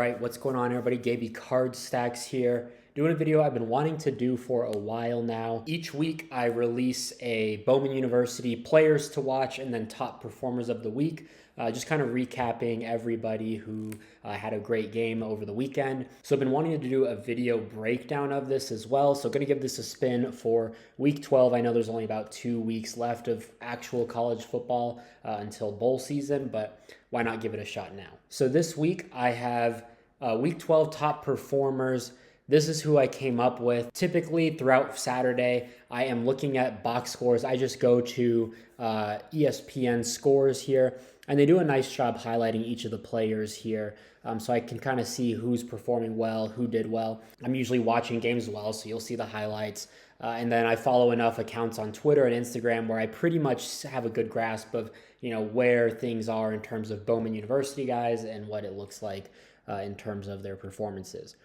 Alright, what's going on everybody? Gaby Card Stacks here. Doing a video I've been wanting to do for a while now. Each week I release a Bowman University players to watch and then top performers of the week. Just kind of recapping everybody who had a great game over the weekend. So I've been wanting to do a video breakdown of this as well. So going to give this a spin for week 12. I know there's only about 2 weeks left of actual college football until bowl season, but why not give it a shot now? So this week I have week 12 top performers. This is who I came up with. Typically throughout Saturday, I am looking at box scores. I just go to ESPN scores here, and they do a nice job highlighting each of the players here. So I can kind of see who's performing well, who did well. I'm usually watching games as well, so you'll see the highlights. And then I follow enough accounts on Twitter and Instagram where I pretty much have a good grasp of, where things are in terms of Bowman University guys and what it looks like in terms of their performances.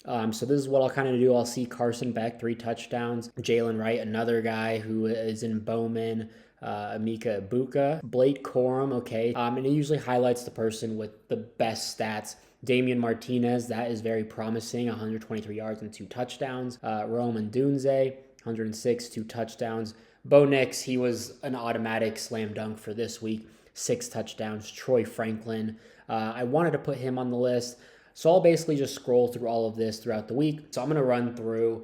So this is what I'll kind of do. I'll see Carson Beck, 3 touchdowns. Jalen Wright, another guy who is in Bowman. Amika Ibuka. Blake Corum, okay. And it usually highlights the person with the best stats. Damian Martinez, that is very promising. 123 yards and 2 touchdowns. Roman Dunze, 106, 2 touchdowns. Bo Nix, he was an automatic slam dunk for this week. 6 touchdowns. Troy Franklin. I wanted to put him on the list. So I'll basically just scroll through all of this throughout the week. So I'm going to run through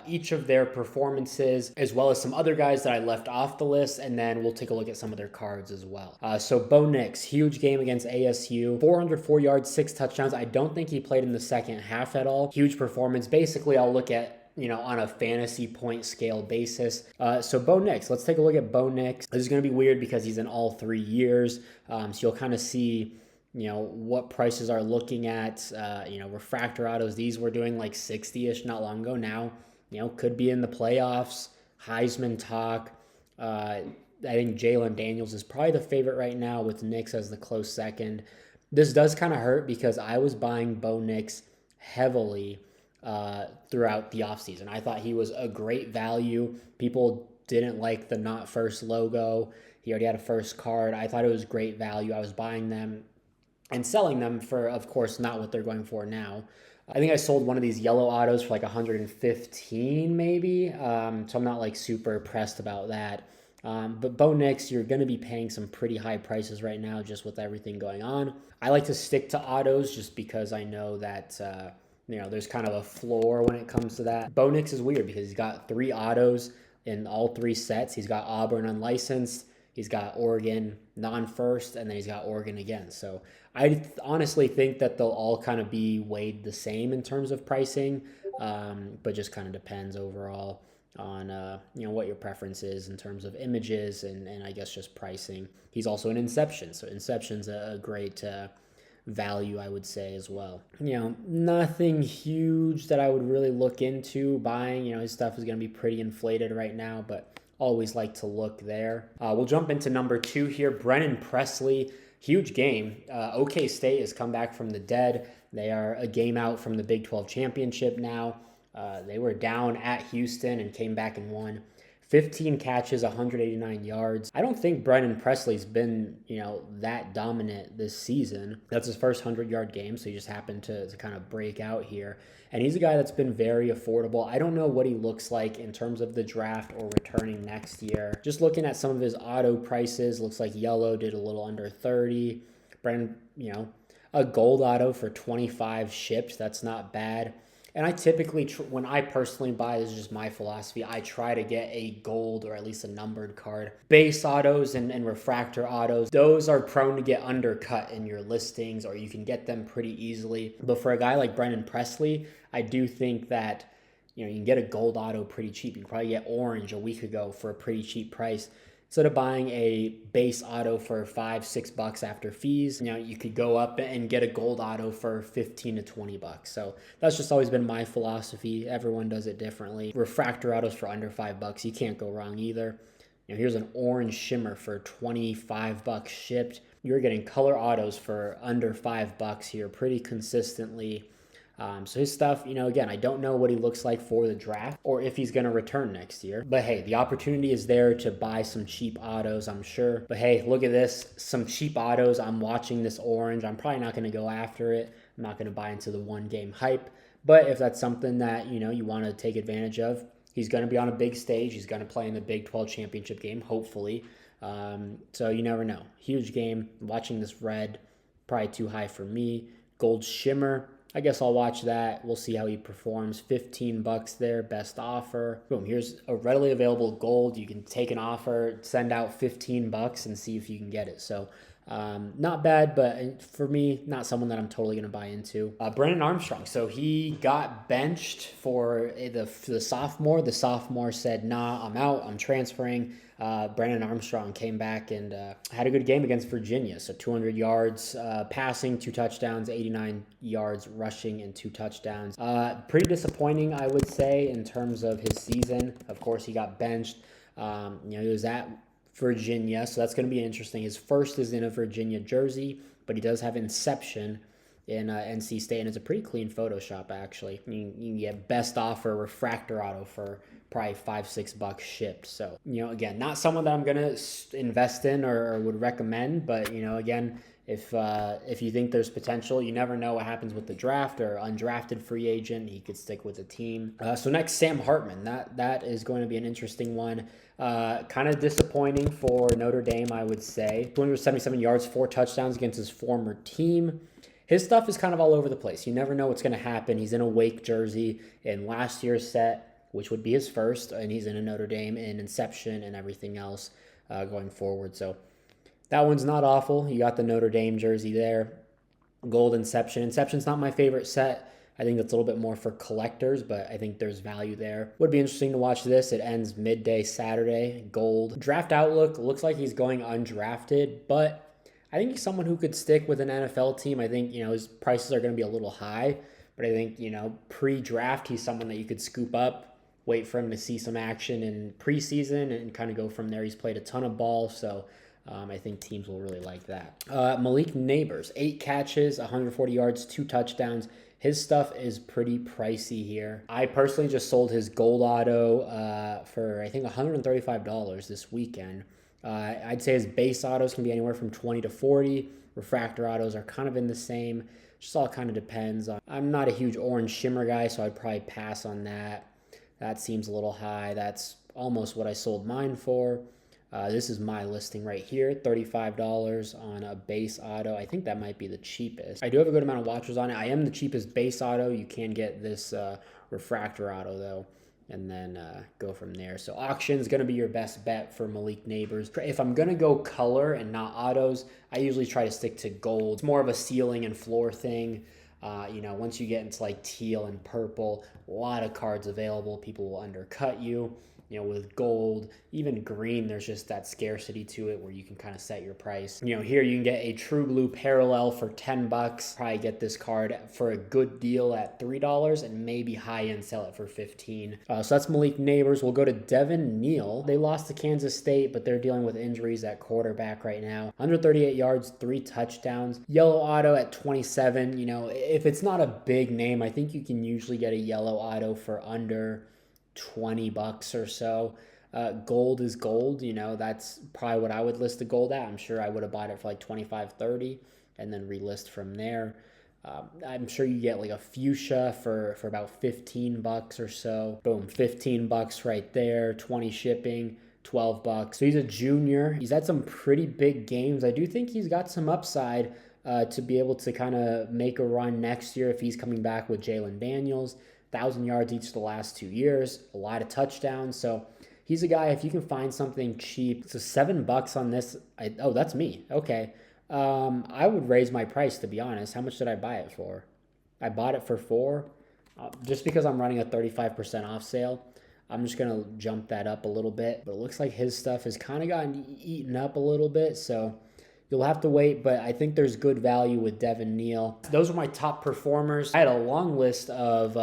each of their performances as well as some other guys that I left off the list, and then we'll take a look at some of their cards as well. So Bo Nix, huge game against ASU, 404 yards, 6 touchdowns. I don't think he played in the second half at all. Huge performance. Basically, I'll look at on a fantasy point scale basis. So Bo Nix, let's take a look at Bo Nix. This is going to be weird because he's in all 3 years. So you'll kind of see what prices are looking at, refractor autos. These were doing like 60-ish not long ago. Now, could be in the playoffs. Heisman talk. I think Jalen Daniels is probably the favorite right now with Nix as the close second. This does kind of hurt because I was buying Bo Nix heavily throughout the offseason. I thought he was a great value. People didn't like the not first logo. He already had a first card. I thought it was great value. I was buying them and selling them for, of course, not what they're going for now. I think I sold one of these yellow autos for like 115 maybe. So I'm not like super impressed about that. But Bo Nix, you're going to be paying some pretty high prices right now just with everything going on. I like to stick to autos just because I know that, there's kind of a floor when it comes to that. Bo Nix is weird because he's got 3 autos in all 3 sets. He's got Auburn unlicensed. He's got Oregon non-first, and then he's got Oregon again. So I honestly think that they'll all kind of be weighed the same in terms of pricing, but just kind of depends overall on what your preference is in terms of images and I guess just pricing. He's also an Inception, so Inception's a great value, I would say, as well. Nothing huge that I would really look into buying. His stuff is going to be pretty inflated right now, but always like to look there. We'll jump into number 2 here. Brennan Presley, huge game. OK State has come back from the dead. They are a game out from the Big 12 championship now. They were down at Houston and came back and won. 15 catches, 189 yards. I don't think Brennan Presley's been, that dominant this season. That's his first 100-yard game, so he just happened to kind of break out here. And he's a guy that's been very affordable. I don't know what he looks like in terms of the draft or returning next year. Just looking at some of his auto prices, looks like yellow did a little under 30. Brennan, a gold auto for 25 shipped. That's not bad. And I typically, when I personally buy, this is just my philosophy, I try to get a gold or at least a numbered card. Base autos and refractor autos, those are prone to get undercut in your listings, or you can get them pretty easily. But for a guy like Brennan Presley, I do think that you can get a gold auto pretty cheap. You can probably get orange a week ago for a pretty cheap price. Instead of buying a base auto for $5-6 after fees, you could go up and get a gold auto for $15 to $20. So that's just always been my philosophy. Everyone does it differently. Refractor autos for under $5, you can't go wrong either. Here's an orange shimmer for $25 shipped. You're getting color autos for under $5 here pretty consistently. So his stuff, again, I don't know what he looks like for the draft or if he's going to return next year. But hey, the opportunity is there to buy some cheap autos, I'm sure. But hey, look at this. Some cheap autos. I'm watching this orange. I'm probably not going to go after it. I'm not going to buy into the one game hype. But if that's something that, you want to take advantage of, he's going to be on a big stage. He's going to play in the Big 12 championship game, hopefully. So you never know. Huge game. Watching this red, probably too high for me. Gold Shimmer, I guess I'll watch that. We'll see how he performs. $15 there, best offer. Boom, here's a readily available gold. You can take an offer, send out $15 and see if you can get it. So not bad, but for me, not someone that I'm totally going to buy into. Brennan Armstrong. So he got benched for the sophomore. The sophomore said, nah, I'm out. I'm transferring. Brennan Armstrong came back and had a good game against Virginia. So 200 yards passing, 2 touchdowns, 89 yards rushing, and 2 touchdowns. Pretty disappointing, I would say, in terms of his season. Of course, he got benched. He was at Virginia, so that's going to be interesting. His first is in a Virginia jersey, but he does have Inception in NC State, and it's a pretty clean Photoshop, actually. You can get best offer refractor auto for probably $5-6 shipped. So, again, not someone that I'm going to invest in or would recommend, but, again, if you think there's potential, you never know what happens with the draft or undrafted free agent. He could stick with the team. So next, Sam Hartman. That is going to be an interesting one. Kind of disappointing for Notre Dame, I would say. 277 yards, 4 touchdowns against his former team. His stuff is kind of all over the place. You never know what's going to happen. He's in a Wake jersey in last year's set, which would be his first, and he's in a Notre Dame in Inception and everything else going forward. So that one's not awful. You got the Notre Dame jersey there. Gold Inception. Inception's not my favorite set. I think that's a little bit more for collectors, but I think there's value there. Would be interesting to watch this. It ends midday Saturday. Gold. Draft outlook looks like he's going undrafted, but I think he's someone who could stick with an NFL team. I think, his prices are going to be a little high, but I think, pre-draft, he's someone that you could scoop up, wait for him to see some action in preseason and kind of go from there. He's played a ton of ball, so I think teams will really like that. Malik Neighbors, 8 catches, 140 yards, 2 touchdowns. His stuff is pretty pricey here. I personally just sold his gold auto for, I think, $135 this weekend. I'd say his base autos can be anywhere from 20 to 40. Refractor autos are kind of in the same. Just all kind of depends. I'm not a huge orange shimmer guy, so I'd probably pass on that. That seems a little high. That's almost what I sold mine for. This is my listing right here, $35 on a base auto. I think that might be the cheapest. I do have a good amount of watchers on it. I am the cheapest base auto. You can get this refractor auto, though, and then go from there. So auction is going to be your best bet for Malik Neighbors. If I'm going to go color and not autos, I usually try to stick to gold. It's more of a ceiling and floor thing. Once you get into like teal and purple, a lot of cards available. People will undercut you. With gold, even green, there's just that scarcity to it where you can kind of set your price. Here you can get a true blue parallel for $10. Probably get this card for a good deal at $3 and maybe high end sell it for $15. So that's Malik Neighbors. We'll go to Devon Neil. They lost to Kansas State, but they're dealing with injuries at quarterback right now. 138 yards, 3 touchdowns. Yellow auto at 27. If it's not a big name, I think you can usually get a yellow auto for under $20 or so. Gold is gold. That's probably what I would list the gold at. I'm sure I would have bought it for like 25, 30 and then relist from there. I'm sure you get like a fuchsia for about $15 or so. Boom, $15 right there, 20 shipping, $12. So he's a junior. He's had some pretty big games. I do think he's got some upside to be able to kind of make a run next year if he's coming back with Jalen Daniels. 1,000 yards each the last 2 years, a lot of touchdowns. So he's a guy, if you can find something cheap. So $7 on this. Oh, that's me. Okay. I would raise my price, to be honest. How much did I buy it for? I bought it for $4. Just because I'm running a 35% off sale, I'm just going to jump that up a little bit. But it looks like his stuff has kind of gotten eaten up a little bit. So you'll have to wait, but I think there's good value with Devon Neil. Those were my top performers. I had a long list of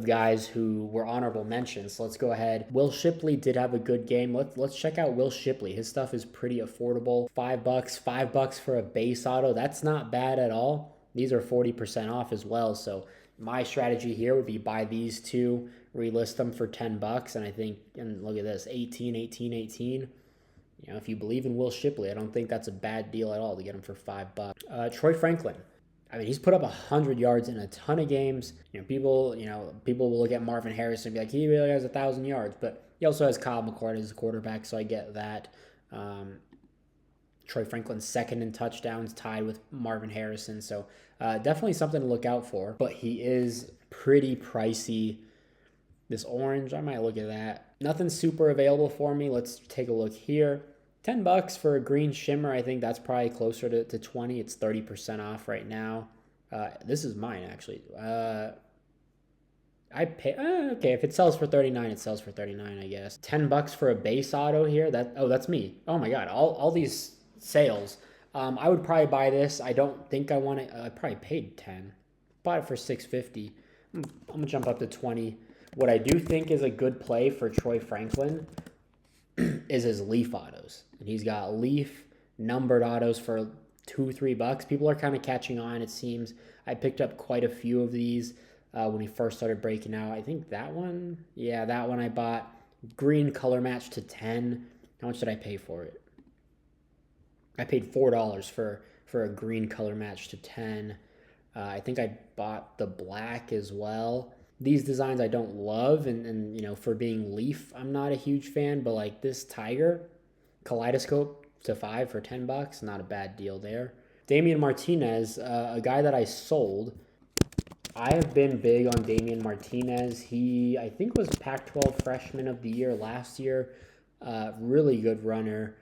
guys who were honorable mentions. So let's go ahead. Will Shipley did have a good game. Let's check out Will Shipley. His stuff is pretty affordable. $5 for a base auto. That's not bad at all. These are 40% off as well. So my strategy here would be buy these two, relist them for $10, and I think, and look at this, 18, 18, 18. If you believe in Will Shipley, I don't think that's a bad deal at all to get him for $5. Troy Franklin. I mean, he's put up 100 yards in a ton of games. People will look at Marvin Harrison and be like, he really has 1,000 yards, but he also has Kyle McCord as a quarterback, so I get that. Troy Franklin's second in touchdowns, tied with Marvin Harrison, so definitely something to look out for. But he is pretty pricey. This orange, I might look at that. Nothing super available for me. Let's take a look here. $10 for a green shimmer. I think that's probably closer to 20. It's 30% off right now. This is mine actually. I pay okay, if it sells for 39, it sells for 39, I guess. $10 for a base auto here. That's me. Oh my god, all these sales. I would probably buy this. I don't think I want it. I probably paid 10. Bought it for 650. I'm gonna jump up to 20. What I do think is a good play for Troy Franklin is his Leaf autos. And he's got Leaf numbered autos for $2-3. People are kind of catching on, it seems. I picked up quite a few of these when he first started breaking out. I think that one, yeah, that one I bought. Green color match to 10. How much did I pay for it? I paid $4 for a green color match to 10. I think I bought the black as well. These designs I don't love, and for being Leaf, I'm not a huge fan, but like this Tiger Kaleidoscope to 5 for $10, not a bad deal there. Damian Martinez, a guy that I sold. I have been big on Damian Martinez. He, I think, was Pac-12 Freshman of the Year last year. Really good runner.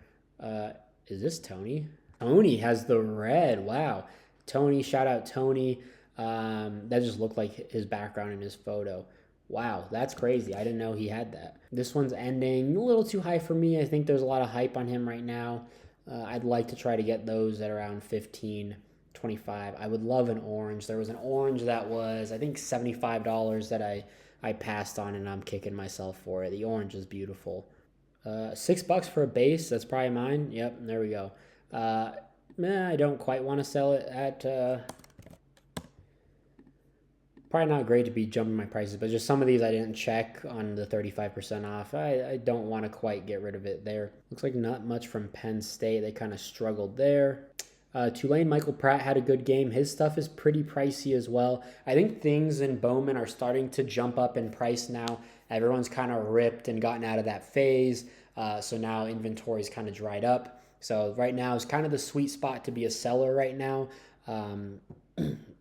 Is this Tony? Tony has the red. Wow. Tony, shout out Tony. That just looked like his background in his photo. Wow, that's crazy. I didn't know he had that. This one's ending a little too high for me. I think there's a lot of hype on him right now. I'd like to try to get those at around 15, 25. I would love an orange. There was an orange that was, I think, $75 that I passed on, and I'm kicking myself for it. The orange is beautiful. $6 for a base. That's probably mine. Yep, there we go. I don't quite want to sell it at... Probably not great to be jumping my prices, but just some of these I didn't check on the 35% off. I don't want to quite get rid of it there. Looks like not much from Penn State. They kind of struggled there. Tulane, Michael Pratt had a good game. His stuff is pretty pricey as well. I think things in Bowman are starting to jump up in price now. Everyone's kind of ripped and gotten out of that phase. So now inventory's kind of dried up. So right now is kind of the sweet spot to be a seller right now.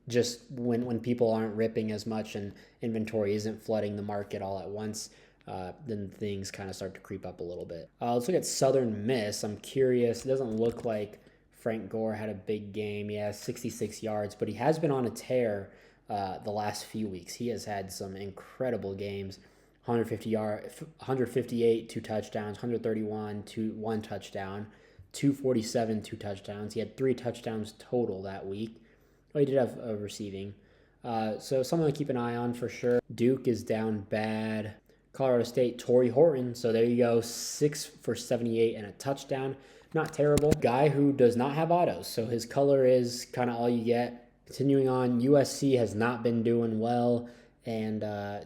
Just when people aren't ripping as much and inventory isn't flooding the market all at once, then things kind of start to creep up a little bit. Let's look at Southern Miss. I'm curious. It doesn't look like Frank Gore had a big game. Yeah, 66 yards, but he has been on a tear the last few weeks. He has had some incredible games. 158, 2 touchdowns, 131, 1 touchdown, 247, 2 touchdowns. He had 3 touchdowns total that week. Oh, he did have a receiving. So someone to keep an eye on for sure. Duke is down bad. Colorado State, Torrey Horton. So there you go, 6 for 78 and a touchdown. Not terrible. Guy who does not have autos, so his color is kind of all you get. Continuing on, USC has not been doing well, and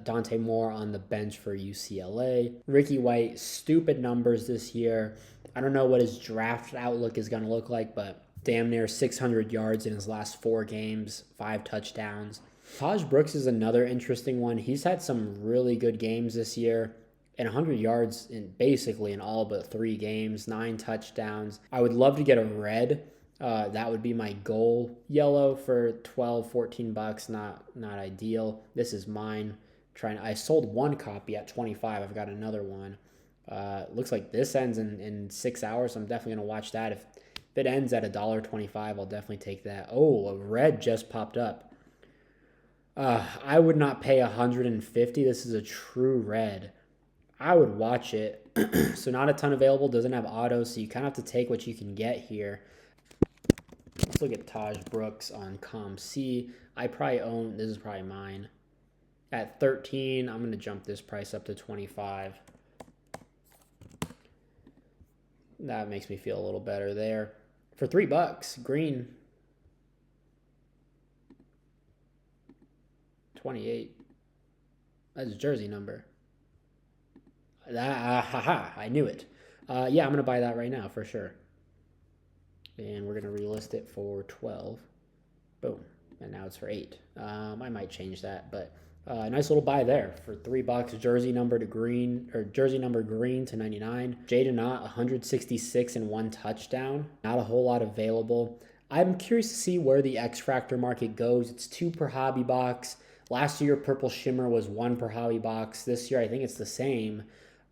Dante Moore on the bench for UCLA. Ricky White, stupid numbers this year. I don't know what his draft outlook is going to look like, but damn near 600 yards in his last 4 games, 5 touchdowns. Taj Brooks is another interesting one. He's had some really good games this year, and 100 yards basically in all but 3 games, 9 touchdowns. I would love to get a red. That would be my goal. Yellow for $12, $14, not ideal. This is mine. I sold 1 copy at 25. I've got another one. Looks like this ends in 6 hours. So I'm definitely gonna watch that. If it ends at $1.25, I'll definitely take that. Oh, a red just popped up. I would not pay $150. This is a true red. I would watch it. So not a ton available. Doesn't have auto, so you kind of have to take what you can get here. Let's look at Taj Brooks on ComC. I probably own, this is probably mine. At 13, I'm going to jump this price up to 25. That makes me feel a little better there. For $3, green. 28. That's a jersey number. I knew it. Yeah, I'm going to buy that right now for sure. And we're going to relist it for 12. Boom. and now it's for 8. I might change that, but nice little buy there for $3. Jersey number green to 99. Jaden Knott, 166 and 1 touchdown. Not a whole lot available. I'm curious to see where the X Factor market goes. It's 2 per hobby box. Last year, Purple Shimmer was 1 per hobby box. This year, I think it's the same.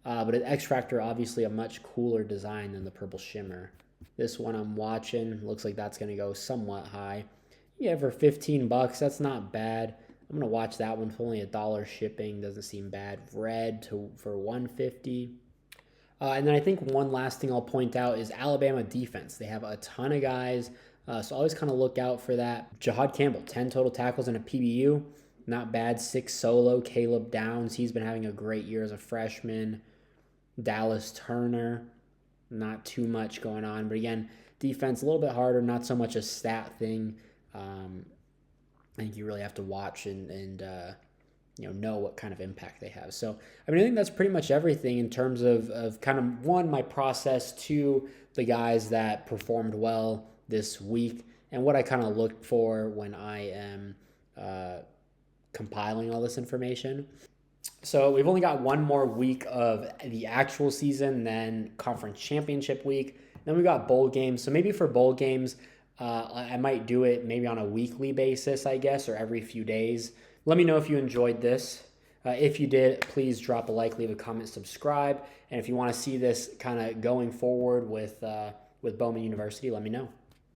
But an X Factor, obviously a much cooler design than the Purple Shimmer. This one I'm watching, looks like that's going to go somewhat high. Yeah, for $15, that's not bad. I'm going to watch that one for only $1 shipping. Doesn't seem bad. Red for $150. And then I think one last thing I'll point out is Alabama defense. They have a ton of guys, so always kind of look out for that. Jahad Campbell, 10 total tackles and a PBU. Not bad. 6 solo. Caleb Downs, he's been having a great year as a freshman. Dallas Turner, not too much going on. But again, defense a little bit harder, not so much a stat thing. I think you really have to watch and know what kind of impact they have. So, I mean, I think that's pretty much everything in terms of kind of, 1, my process, 2, the guys that performed well this week, and what I kind of look for when I am compiling all this information. So we've only got one more week of the actual season, then conference championship week. Then we got bowl games. So maybe for bowl games, I might do it maybe on a weekly basis, I guess, or every few days. Let me know if you enjoyed this. If you did, please drop a like, leave a comment, subscribe. And if you want to see this kind of going forward with Bowman University, let me know.